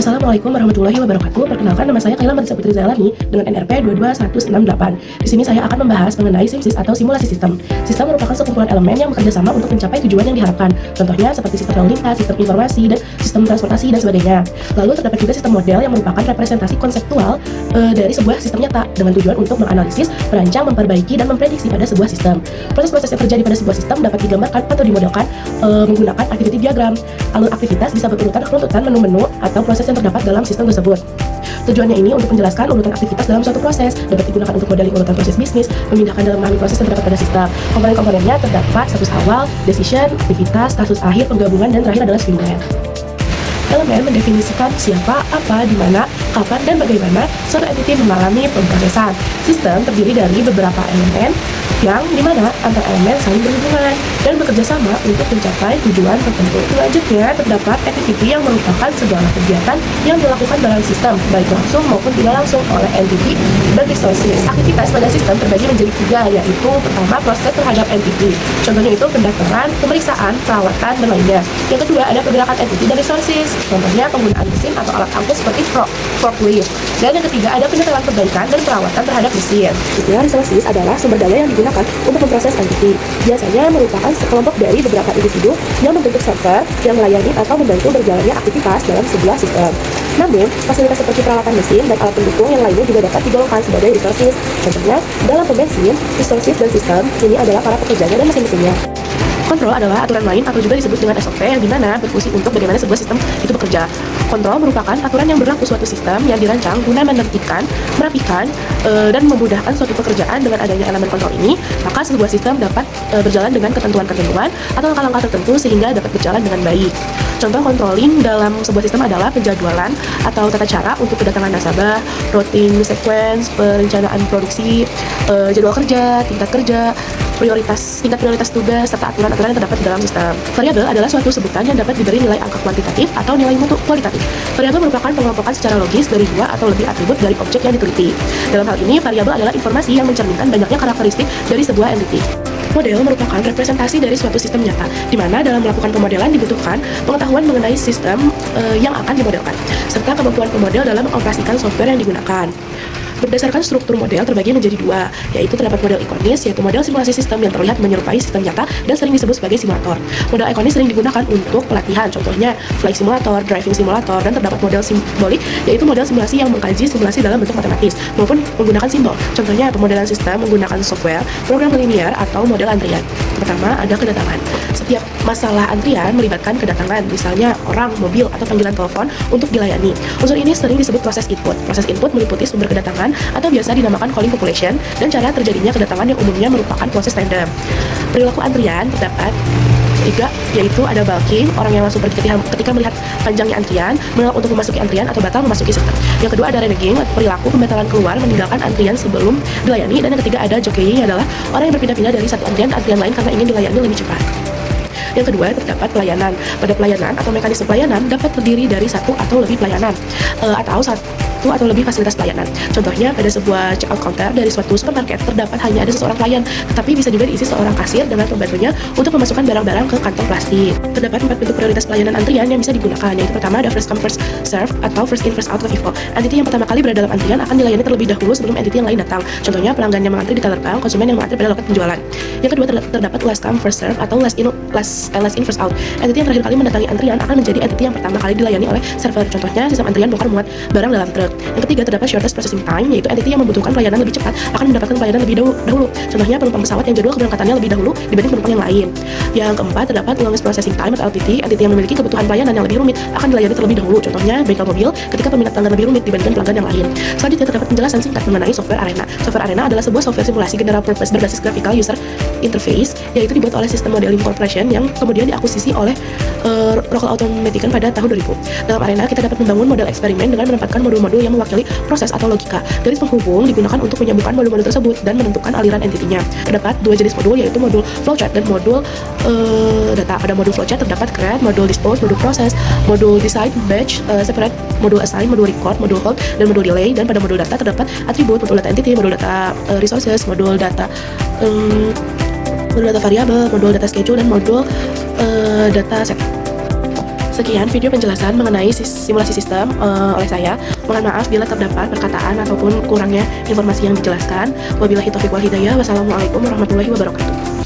Assalamualaikum warahmatullahi wabarakatuh. Perkenalkan, nama saya Kaila Marisa Putri Zailani dengan NRP 22168. Di sini saya akan membahas mengenai SimSys atau simulasi sistem. Sistem merupakan sekumpulan elemen yang bekerja sama untuk mencapai tujuan yang diharapkan. Contohnya seperti sistem lalu lintas, sistem informasi, dan sistem transportasi dan sebagainya. Lalu terdapat juga sistem model yang merupakan representasi konseptual dari sebuah sistem nyata dengan tujuan untuk menganalisis, merancang, memperbaiki, dan memprediksi pada sebuah sistem. Proses-proses yang terjadi pada sebuah sistem dapat digambarkan atau dimodelkan menggunakan activity diagram. Alur aktivitas bisa berurutan runtutan menu-menu atau proses yang terdapat dalam sistem tersebut. Tujuannya ini untuk menjelaskan urutan aktivitas dalam suatu proses, dapat digunakan untuk modeling urutan proses bisnis, memindahkan dalam memahami proses yang terdapat pada sistem. Komponen-komponennya terdapat status awal, decision, aktivitas, status akhir, penggabungan, dan terakhir adalah streamline. Elemen mendefinisikan siapa, apa, di mana, kapan, dan bagaimana suatu entity mengalami pemrosesan. Sistem terdiri dari beberapa elemen yang dimana antar elemen saling berhubungan dan bekerja sama untuk mencapai tujuan tertentu. Selanjutnya, terdapat activity yang merupakan segala kegiatan yang dilakukan dalam sistem, baik langsung maupun tidak langsung oleh entity dan resources. Aktivitas pada sistem terbagi menjadi tiga, yaitu pertama, proses terhadap entity. Contohnya itu pendaftaran, pemeriksaan, perawatan, dan lainnya. Yang kedua, ada pergerakan entity dan resources. Contohnya penggunaan mesin atau alat angkut seperti forklift. Dan yang ketiga, ada penyetelan perbaikan dan perawatan terhadap mesin. Resources adalah sumber daya yang digunakan untuk memproses entity. Biasanya merupakan sekelompok dari beberapa individu yang membentuk server yang melayani atau membantu berjalannya aktivitas dalam sebuah sistem. Namun, fasilitas seperti peralatan mesin dan alat pendukung yang lainnya juga dapat digolongkan sebagai resources. Contohnya, dalam pembensin, resources dan sistem ini adalah para pekerjanya dan mesin-mesinnya. Kontrol adalah aturan main atau juga disebut dengan SOP yang dimana berfungsi untuk bagaimana sebuah sistem itu bekerja. Kontrol merupakan aturan yang berlaku suatu sistem yang dirancang guna menertibkan, merapikan, dan memudahkan suatu pekerjaan. Dengan adanya elemen kontrol ini, maka sebuah sistem dapat berjalan dengan ketentuan-ketentuan atau langkah-langkah tertentu sehingga dapat berjalan dengan baik. Contoh controlling dalam sebuah sistem adalah penjadwalan atau tata cara untuk kedatangan nasabah, routing sequence, perencanaan produksi, jadwal kerja, tingkat prioritas tugas, serta aturan-aturan yang terdapat di dalam sistem. Variabel adalah suatu sebutan yang dapat diberi nilai angka kuantitatif atau nilai mutu kualitatif. Variabel merupakan pengelompokan secara logis dari dua atau lebih atribut dari objek yang diteliti. Dalam hal ini, variabel adalah informasi yang mencerminkan banyaknya karakteristik dari sebuah entity. Model merupakan representasi dari suatu sistem nyata, di mana dalam melakukan pemodelan dibutuhkan pengetahuan mengenai sistem yang akan dimodelkan, serta kemampuan pemodel dalam mengoperasikan software yang digunakan. Berdasarkan struktur model terbagi menjadi dua, yaitu terdapat model ikonis, yaitu model simulasi sistem yang terlihat menyerupai sistem nyata dan sering disebut sebagai simulator. Model ikonis sering digunakan untuk pelatihan, contohnya flight simulator, driving simulator, dan terdapat model simbolik, yaitu model simulasi yang mengkaji simulasi dalam bentuk matematis maupun menggunakan simbol. Contohnya pemodelan sistem menggunakan software, program linear, atau model antrian. Pertama, ada kedatangan. Setiap masalah antrian melibatkan kedatangan, misalnya orang, mobil, atau panggilan telepon untuk dilayani. Unsur ini sering disebut proses input. Proses input meliputi sumber kedatangan atau biasa dinamakan calling population dan cara terjadinya kedatangan yang umumnya merupakan proses random. Perilaku antrian terdapat tiga, yaitu ada bulking, orang yang langsung pergi ketika melihat panjangnya antrian, menolak untuk memasuki antrian atau batal memasuki sistem. Yang kedua ada reneging, perilaku pembatalan keluar meninggalkan antrian sebelum dilayani. Dan yang ketiga ada jockeying, adalah orang yang berpindah-pindah dari satu antrian lain karena ingin dilayani lebih cepat. Yang kedua, terdapat pelayanan. Pada pelayanan atau mekanisme pelayanan dapat terdiri dari satu atau lebih pelayanan atau satu atau lebih fasilitas pelayanan. Contohnya, pada sebuah checkout counter dari suatu supermarket terdapat hanya ada seseorang pelayan, tetapi bisa juga diisi seorang kasir dengan pembantunya untuk memasukkan barang-barang ke kantong plastik. Terdapat 4 bentuk prioritas pelayanan antrian yang bisa digunakan, yaitu pertama ada first come first serve atau first in first out of FIFO. Entity yang pertama kali berada dalam antrian akan dilayani terlebih dahulu sebelum entity yang lain datang. Contohnya, pelanggan yang mengantri di teller bank, konsumen yang mengantri pada loket penjualan. Yang kedua, terdapat last come first serve atau last in first out. Entity yang terakhir kali mendatangi antrian akan menjadi entity yang pertama kali dilayani oleh server. Contohnya, sistem antrian bongkar muat barang dalam truk. Yang ketiga, terdapat shortest processing time, yaitu entity yang membutuhkan pelayanan lebih cepat akan mendapatkan pelayanan lebih dahulu. Contohnya, penumpang pesawat yang jadwal keberangkatannya lebih dahulu dibanding penumpang yang lain. Yang keempat, terdapat longest processing time atau LPT, entity yang memiliki kebutuhan pelayanan yang lebih rumit akan dilayani terlebih dahulu. Contohnya, bengkel mobil ketika peminat pelanggan lebih rumit dibandingkan pelanggan yang lain. Selanjutnya, terdapat penjelasan singkat mengenai software arena. Software arena adalah sebuah software simulasi general purpose berbasis graphical user interface, yaitu dibuat oleh System Modeling Corporation yang kemudian diakuisisi oleh Rockwell Automation pada tahun 2000. Dalam arena, kita dapat membangun model eksperimen dengan menempatkan modul-modul yang mewakili proses atau logika. Garis penghubung digunakan untuk menyambungkan modul-modul tersebut dan menentukan aliran entitinya. Terdapat dua jenis modul, yaitu modul flowchart dan modul data. Pada modul flowchart terdapat create, modul dispose, modul proses, modul decide, batch, separate, modul assign, modul record, modul hold, dan modul delay. Dan pada modul data terdapat atribut, modul data entity, modul data resources, modul data variabel, modul data schedule, dan modul data set. Sekian video penjelasan mengenai simulasi sistem oleh saya. Mohon maaf bila terdapat perkataan ataupun kurangnya informasi yang dijelaskan. Wabillahi taufiq wal hidayah. Wassalamualaikum warahmatullahi wabarakatuh.